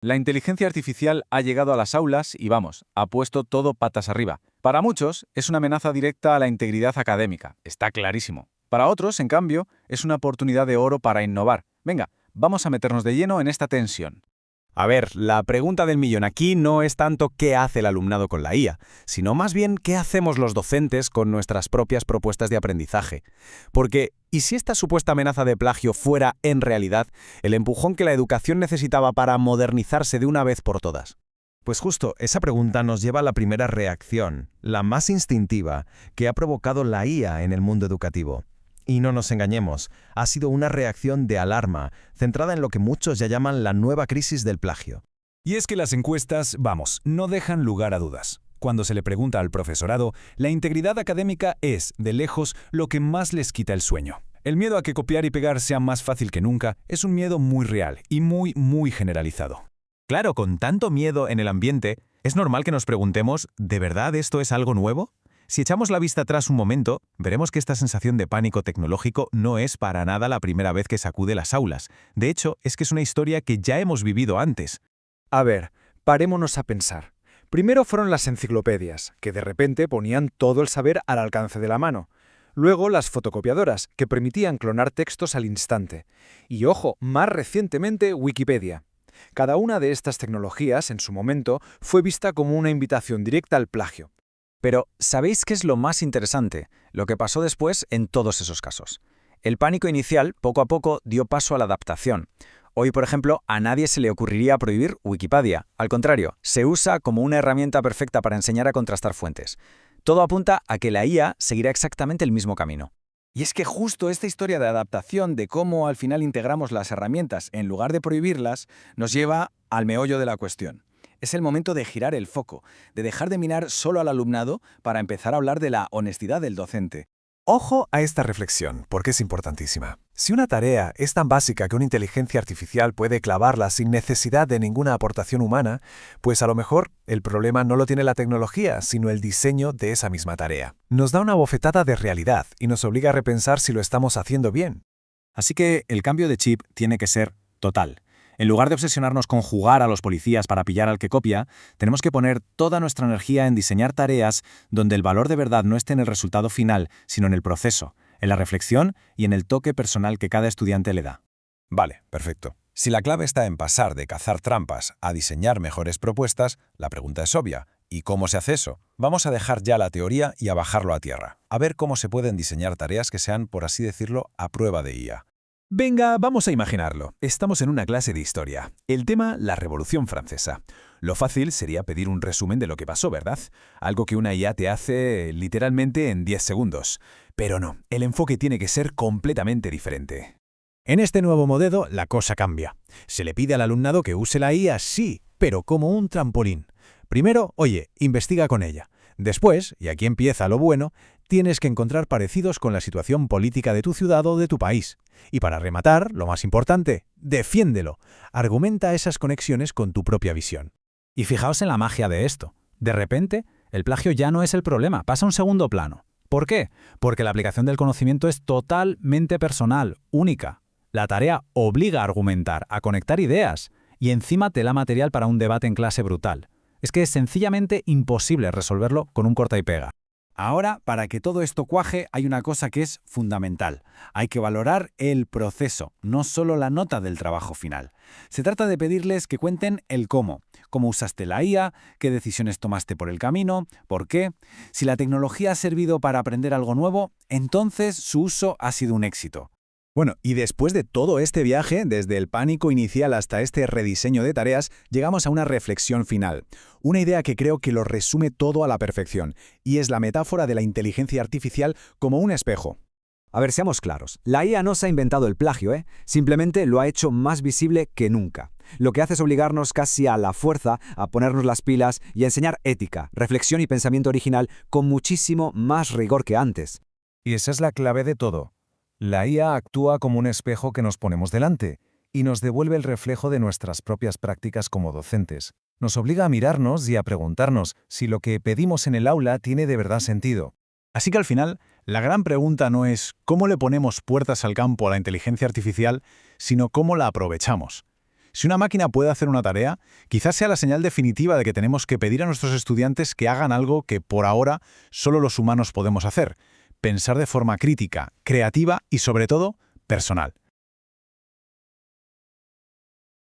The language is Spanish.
La inteligencia artificial ha llegado a las aulas y vamos, ha puesto todo patas arriba. Para muchos es una amenaza directa a la integridad académica, está clarísimo. Para otros, en cambio, es una oportunidad de oro para innovar. Venga, vamos a meternos de lleno en esta tensión. A ver, la pregunta del millón aquí no es tanto qué hace el alumnado con la IA, sino más bien qué hacemos los docentes con nuestras propias propuestas de aprendizaje. Porque, ¿y si esta supuesta amenaza de plagio fuera, en realidad, el empujón que la educación necesitaba para modernizarse de una vez por todas? Pues justo esa pregunta nos lleva a la primera reacción, la más instintiva, que ha provocado la IA en el mundo educativo. Y no nos engañemos, ha sido una reacción de alarma, centrada en lo que muchos ya llaman la nueva crisis del plagio. Y es que las encuestas, vamos, no dejan lugar a dudas. Cuando se le pregunta al profesorado, la integridad académica es, de lejos, lo que más les quita el sueño. El miedo a que copiar y pegar sea más fácil que nunca es un miedo muy real y muy generalizado. Claro, con tanto miedo en el ambiente, ¿es normal que nos preguntemos, ¿de verdad esto es algo nuevo? Si echamos la vista atrás un momento, veremos que esta sensación de pánico tecnológico no es para nada la primera vez que sacude las aulas. De hecho, es que es una historia que ya hemos vivido antes. A ver, parémonos a pensar. Primero fueron las enciclopedias, que de repente ponían todo el saber al alcance de la mano. Luego las fotocopiadoras, que permitían clonar textos al instante. Y ojo, más recientemente Wikipedia. Cada una de estas tecnologías, en su momento, fue vista como una invitación directa al plagio. Pero, ¿sabéis qué es lo más interesante? Lo que pasó después en todos esos casos. El pánico inicial, poco a poco, dio paso a la adaptación. Hoy, por ejemplo, a nadie se le ocurriría prohibir Wikipedia. Al contrario, se usa como una herramienta perfecta para enseñar a contrastar fuentes. Todo apunta a que la IA seguirá exactamente el mismo camino. Y es que justo esta historia de adaptación, de cómo al final integramos las herramientas en lugar de prohibirlas, nos lleva al meollo de la cuestión. Es el momento de girar el foco, de dejar de mirar solo al alumnado para empezar a hablar de la honestidad del docente. Ojo a esta reflexión, porque es importantísima. Si una tarea es tan básica que una inteligencia artificial puede clavarla sin necesidad de ninguna aportación humana, pues a lo mejor el problema no lo tiene la tecnología, sino el diseño de esa misma tarea. Nos da una bofetada de realidad y nos obliga a repensar si lo estamos haciendo bien. Así que el cambio de chip tiene que ser total. En lugar de obsesionarnos con jugar a los policías para pillar al que copia, tenemos que poner toda nuestra energía en diseñar tareas donde el valor de verdad no esté en el resultado final, sino en el proceso, en la reflexión y en el toque personal que cada estudiante le da. Vale, perfecto. Si la clave está en pasar de cazar trampas a diseñar mejores propuestas, la pregunta es obvia. ¿Y cómo se hace eso? Vamos a dejar ya la teoría y a bajarlo a tierra. A ver cómo se pueden diseñar tareas que sean, por así decirlo, a prueba de IA. Venga, vamos a imaginarlo. Estamos en una clase de historia. El tema, la Revolución Francesa. Lo fácil sería pedir un resumen de lo que pasó, ¿verdad? Algo que una IA te hace literalmente en 10 segundos. Pero no, el enfoque tiene que ser completamente diferente. En este nuevo modelo, la cosa cambia. Se le pide al alumnado que use la IA, sí, pero como un trampolín. Primero, oye, investiga con ella. Después, y aquí empieza lo bueno, tienes que encontrar parecidos con la situación política de tu ciudad o de tu país. Y para rematar, lo más importante, defiéndelo. Argumenta esas conexiones con tu propia visión. Y fijaos en la magia de esto. De repente, el plagio ya no es el problema, pasa a un segundo plano. ¿Por qué? Porque la aplicación del conocimiento es totalmente personal, única. La tarea obliga a argumentar, a conectar ideas, y encima te da material para un debate en clase brutal. Es que es sencillamente imposible resolverlo con un corta y pega. Ahora, para que todo esto cuaje, hay una cosa que es fundamental. Hay que valorar el proceso, no solo la nota del trabajo final. Se trata de pedirles que cuenten el cómo usaste la IA, qué decisiones tomaste por el camino, por qué. Si la tecnología ha servido para aprender algo nuevo, entonces su uso ha sido un éxito. Bueno, y después de todo este viaje, desde el pánico inicial hasta este rediseño de tareas, llegamos a una reflexión final. Una idea que creo que lo resume todo a la perfección, y es la metáfora de la inteligencia artificial como un espejo. A ver, seamos claros. La IA no se ha inventado el plagio, Simplemente lo ha hecho más visible que nunca. Lo que hace es obligarnos casi a la fuerza a ponernos las pilas y a enseñar ética, reflexión y pensamiento original con muchísimo más rigor que antes. Y esa es la clave de todo. La IA actúa como un espejo que nos ponemos delante y nos devuelve el reflejo de nuestras propias prácticas como docentes. Nos obliga a mirarnos y a preguntarnos si lo que pedimos en el aula tiene de verdad sentido. Así que al final, la gran pregunta no es cómo le ponemos puertas al campo a la inteligencia artificial, sino cómo la aprovechamos. Si una máquina puede hacer una tarea, quizás sea la señal definitiva de que tenemos que pedir a nuestros estudiantes que hagan algo que por ahora solo los humanos podemos hacer: pensar de forma crítica, creativa y sobre todo, personal.